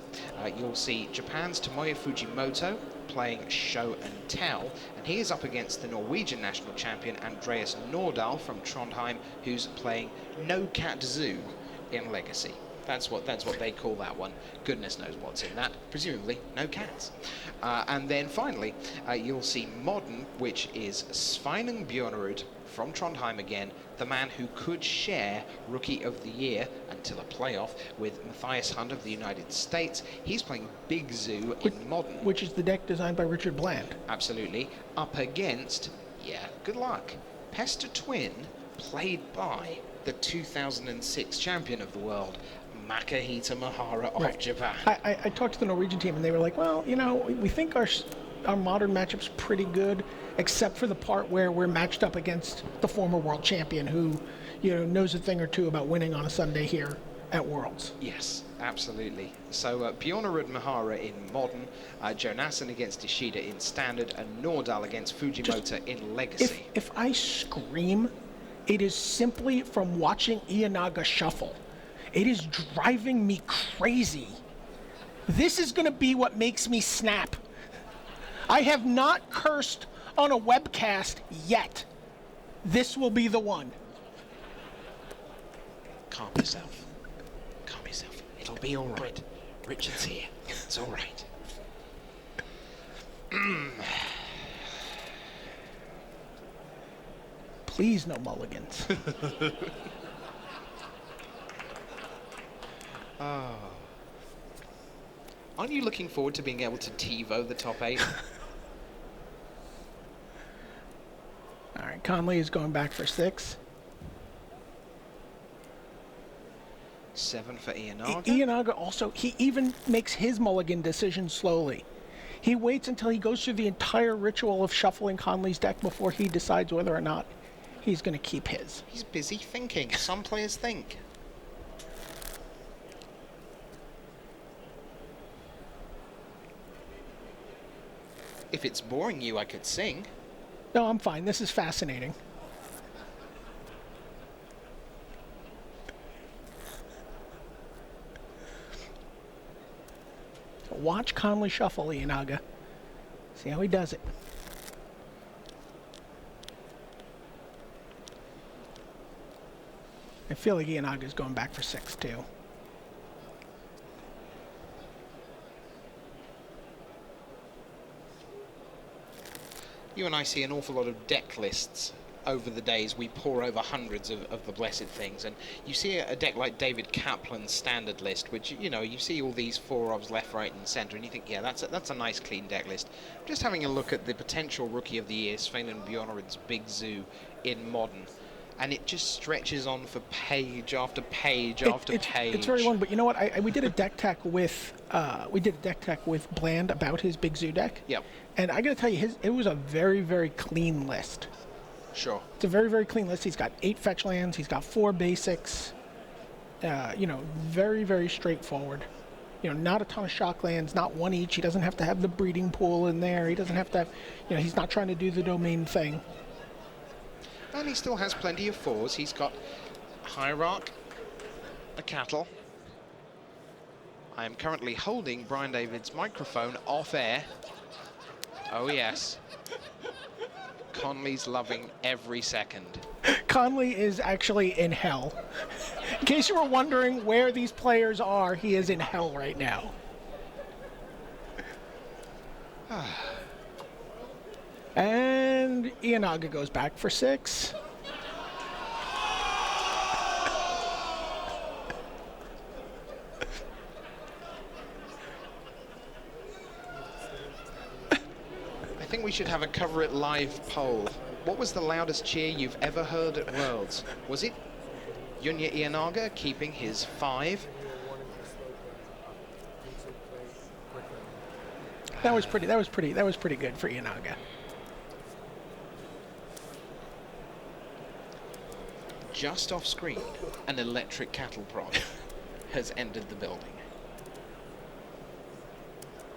you'll see Japan's Tomoya Fujimoto playing show and tell, and he is up against the Norwegian national champion Andreas Nordahl from Trondheim, who's playing No Cat Zoo in Legacy. That's what they call that one. Goodness knows what's in that. Presumably, no cats. And then finally, you'll see Modern, which is Sveinung Bjørnerud from Trondheim again, the man who could share Rookie of the Year until a playoff with Matthias Hunt of the United States. He's playing Big Zoo in Modern. Which is the deck designed by Richard Bland. Absolutely. Up against, good luck, Pester Twin, played by the 2006 champion of the world, Makahita Mahara of Japan. I talked to the Norwegian team, and they were like, well, we think our modern matchup's pretty good, except for the part where we're matched up against the former world champion who, knows a thing or two about winning on a Sunday here at Worlds. Yes, absolutely. So Bjørnerud Mahara in Modern, Jonasson against Ishida in Standard, and Nordahl against Fujimoto in Legacy. If I scream, it is simply from watching Iyanaga shuffle. It is driving me crazy. This is going to be what makes me snap. I have not cursed on a webcast yet. This will be the one. Calm yourself. Calm yourself. It'll be all right. Richard's here. It's all right. Please, no mulligans. Aren't you looking forward to being able to TiVo the top 8? All right, Conley is going back for 6. 7 for Iyanaga. Iyanaga also, he even makes his mulligan decision slowly. He waits until he goes through the entire ritual of shuffling Conley's deck before he decides whether or not he's going to keep his. He's busy thinking. Some players think. If it's boring you, I could sing. No, I'm fine. This is fascinating. Watch Conley shuffle, Iyanaga. See how he does it. I feel like Iyanaga's going back for 6, too. You and I see an awful lot of deck lists over the days. We pore over hundreds of the blessed things, and you see a deck like David Kaplan's standard list, which, you see all these 4-ofs left, right, and center, and you think, yeah, that's a nice, clean deck list. Just having a look at the potential Rookie of the Year, Sveinung Bjørnerud's Big Zoo in Modern, and it just stretches on for page after page after page. It's very long, but you know what? We did a deck tech with Bland about his Big Zoo deck. Yep. And I got to tell you, it was a very, very clean list. Sure. It's a very, very clean list. He's got 8 fetch lands. He's got 4 basics. Very, very straightforward. Not a ton of shock lands, not one each. He doesn't have to have the breeding pool in there. He doesn't have to have, he's not trying to do the domain thing. And he still has plenty of 4s. He's got Hierarch, a Cattle. I am currently holding Brian David's microphone off air. Oh, yes. Conley's loving every second. Conley is actually in hell. In case you were wondering where these players are, he is in hell right now. And Iyanaga goes back for 6. I think we should have a Cover It Live poll. What was the loudest cheer you've ever heard at Worlds? Was it Jun'ya Iyanaga keeping his 5? That was pretty good for Iyanaga. Just off screen, an electric cattle prod has entered the building.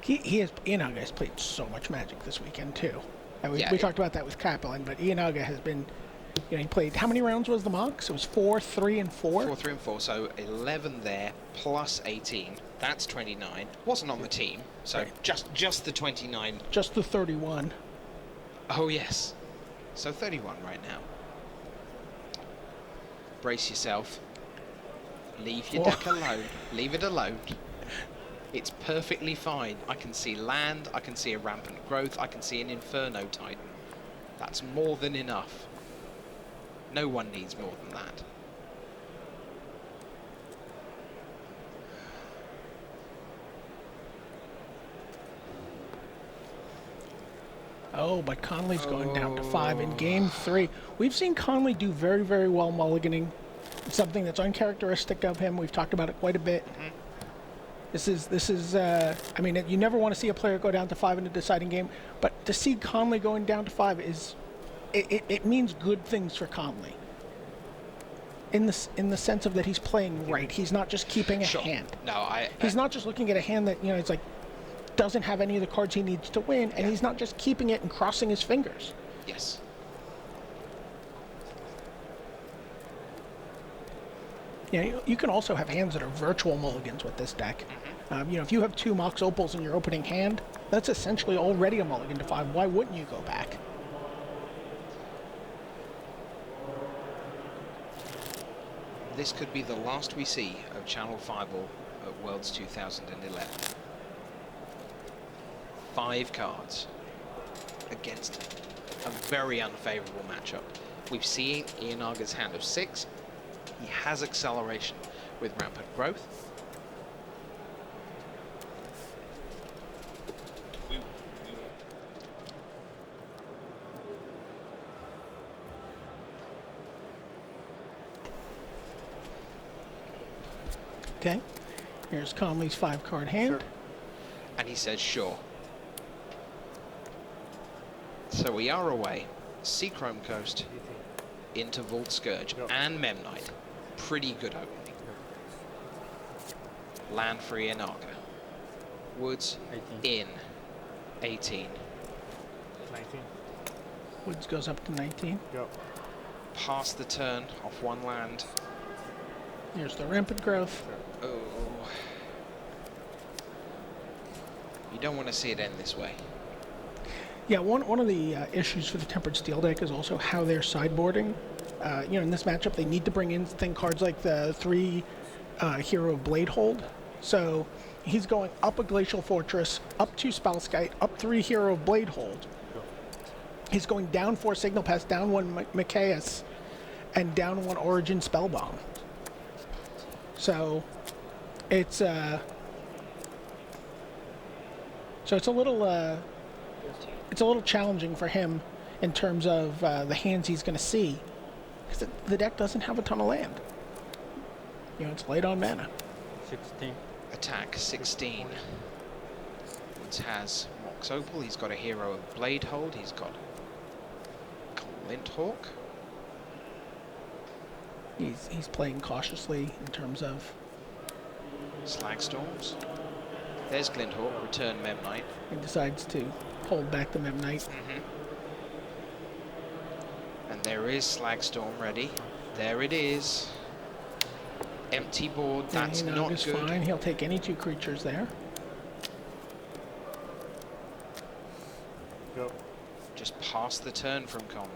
Iyanaga has played so much Magic this weekend too. And we talked about that with Kaplan, but Iyanaga has been You know, he played, how many rounds was the Mox? It was 4, 3, and 4? 4, 3, and 4. So 11 there, plus 18. That's 29. Wasn't on the team, so Right. just the 29. Just the 31. Oh, yes. So 31 right now. Brace yourself. Leave your deck alone. Leave it alone. It's perfectly fine. I can see land, I can see a rampant growth, I can see an Inferno Titan. That's more than enough. No one needs more than that. Oh, but Conley's going down to 5 in game 3. We've seen Conley do very, very well mulliganing. It's something that's uncharacteristic of him. We've talked about it quite a bit. This is. I mean, you never want to see a player go down to 5 in a deciding game, but to see Conley going down to 5 is, it means good things for Conley. In the sense of that he's playing right. He's not just keeping a hand. No, He's not just looking at a hand that, you know, it's like doesn't have any of the cards he needs to win, and he's not just keeping it and crossing his fingers. Yes. Yeah, you can also have hands that are virtual mulligans with this deck. You know, if you have 2 Mox Opals in your opening hand, that's essentially already a mulligan to 5. Why wouldn't you go back? This could be the last we see of Channel 5 at Worlds 2011. 5 cards against a very unfavourable matchup. We've seen Iyanaga's hand of 6. He has acceleration with rampant growth. Okay, here's Conley's 5-card hand. And he says, sure. So we are away. Seachrome Coast into Vault Scourge and Memnite. Pretty good opening. Land for Iyanaga. Woods 18. in 18. 19. Woods goes up to 19. Go. Pass the turn off 1 land. Here's the rampant growth. Oh. You don't want to see it end this way. Yeah, one of the issues for the Tempered Steel deck is also how they're sideboarding. You know, in this matchup, they need to bring in cards like the 3 Hero of Bladehold. So he's going up a Glacial Fortress, up 2 Spellskite, up 3 Hero of Bladehold. He's going down 4 Signal Pass, down 1 Machias, and down 1 Origin Spellbomb. So it's a little challenging for him in terms of the hands he's going to see, because the deck doesn't have a ton of land. You know, it's light on mana. 16. Attack 16. Woods has Mox Opal. He's got a Hero of Bladehold. He's got Glinthawk. He's playing cautiously in terms of Slagstorms. There's Glinthawk. Return Memnite. he decides to hold back the Memnite. And there is Slagstorm ready. There it is. Empty board. That's Yeah, not Iyana's good. fine. He'll take any 2 creatures there. Go. Just pass the turn from Conley.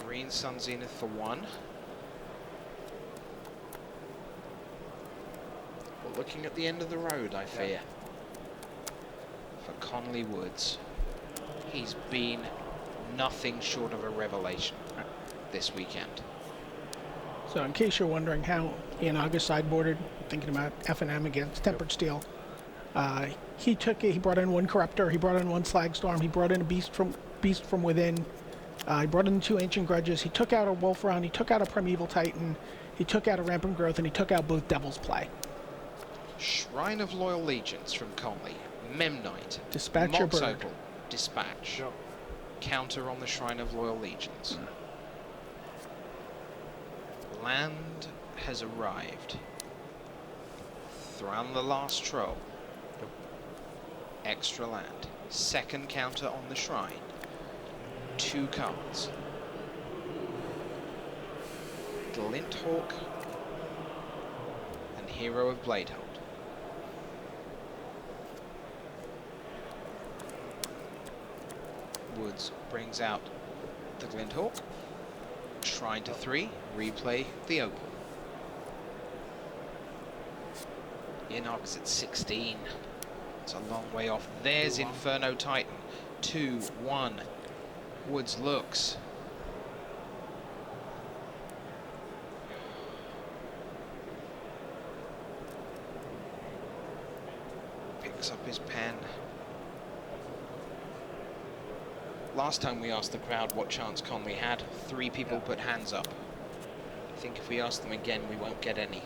Green Sun Zenith for 1. We're looking at the end of the road, I fear. For Conley Woods. He's been nothing short of a revelation this weekend. So in case you're wondering how Iyanaga sideboarded, thinking about F&M against Tempered Steel, he brought in 1 Corruptor, he brought in 1 Slagstorm, he brought in a Beast from Within, he brought in 2 Ancient Grudges, he took out a Wolfrown, he took out a Primeval Titan, he took out a Rampant Growth, and he took out both Devil's Play. Shrine of Loyal Legions from Conley. Memnite. Dispatch your Mox bird. Opal. Dispatch. Go. Counter on the Shrine of Loyal Legions. Land has arrived. Thran the Last Troll. Extra land. Second counter on the shrine. 2 cards. Glinthawk and Hero of Bladehold. Woods brings out the Glinthawk. Shrine to 3. Replay the open. Iyanaga at 16. It's a long way off. There's Inferno Titan. 2-1. Woods looks. Picks up his pen. Last time we asked the crowd what chance Conley had, 3 people put hands up. I think if we ask them again, we won't get any.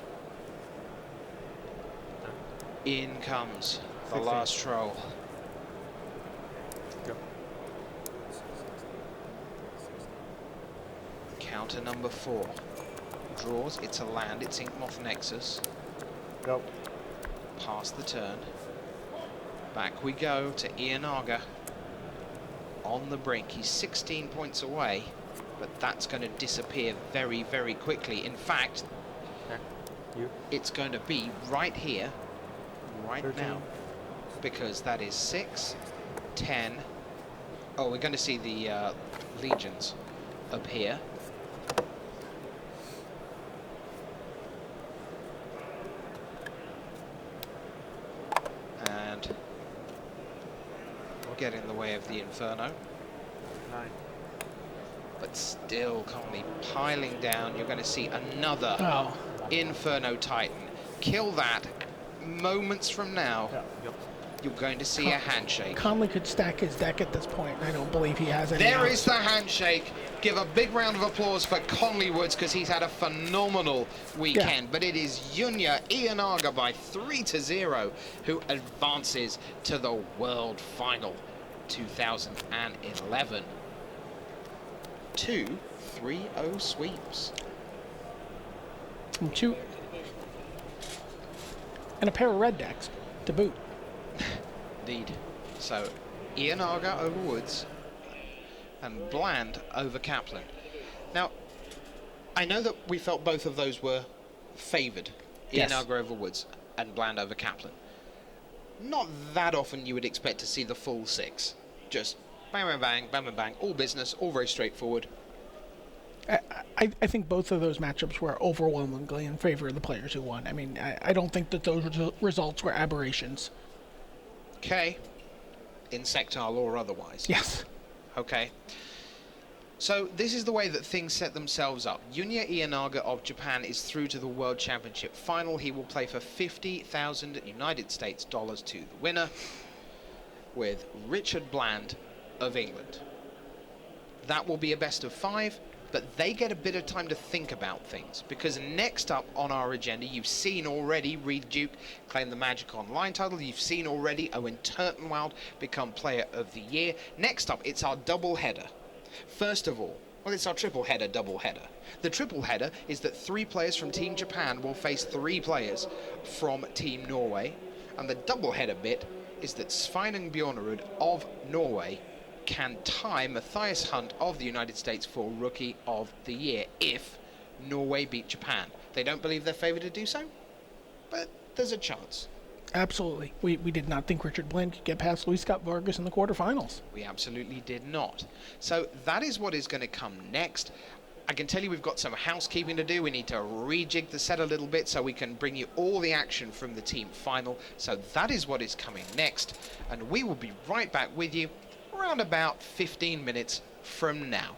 In comes the last troll. Go. Counter number 4. Draws, it's a land, it's Inkmoth Nexus. Go. Pass the turn. Back we go to Iyanaga. On the brink, he's 16 points away, but that's going to disappear very, very quickly. In fact, it's going to be right here, right 13. now, because that is 6, 10. Oh, we're going to see the legions up here. And get in the way of the Inferno. 9. But still, Conley piling down. You're going to see another Inferno Titan. Kill that. Moments from now, you're going to see a handshake. Conley could stack his deck at this point. I don't believe he has any. There is the handshake. Give a big round of applause for Conley Woods because he's had a phenomenal weekend. But it is Jun'ya Iyanaga by 3-0 who advances to the World Final 2011. 2 3-0 sweeps. And 2. And a pair of red decks to boot. Indeed. So, Iyanaga over Woods and Bland over Kaplan. Now, I know that we felt both of those were favoured. Yes. Iyanaga over Woods and Bland over Kaplan. Not that often you would expect to see the full 6. Just bang, bang, bang, bang, bang, bang, all business, all very straightforward. I think both of those matchups were overwhelmingly in favor of the players who won. I mean, I don't think that those results were aberrations. Okay. Insectile or otherwise. Yes. Okay. So this is the way that things set themselves up. Jun'ya Iyanaga of Japan is through to the World Championship final. He will play for 50,000 United States dollars to the winner with Richard Bland of England. That will be a best of 5, but they get a bit of time to think about things because next up on our agenda, you've seen already Reed Duke claim the Magic Online title. You've seen already Owen Turtenwald become Player of the Year. Next up, it's our double header. First of all, well, it's our triple header, double header. The triple header is that 3 players from Team Japan will face 3 players from Team Norway, and the double header bit is that Sveinung Bjornerud of Norway can tie Matthias Hunt of the United States for Rookie of the Year if Norway beat Japan. They don't believe they're favoured to do so, but there's a chance. Absolutely. We did not think Richard Bland could get past Luis Scott Vargas in the quarterfinals. We absolutely did not. So that is what is going to come next. I can tell you we've got some housekeeping to do. We need to rejig the set a little bit so we can bring you all the action from the team final. So that is what is coming next. And we will be right back with you around about 15 minutes from now.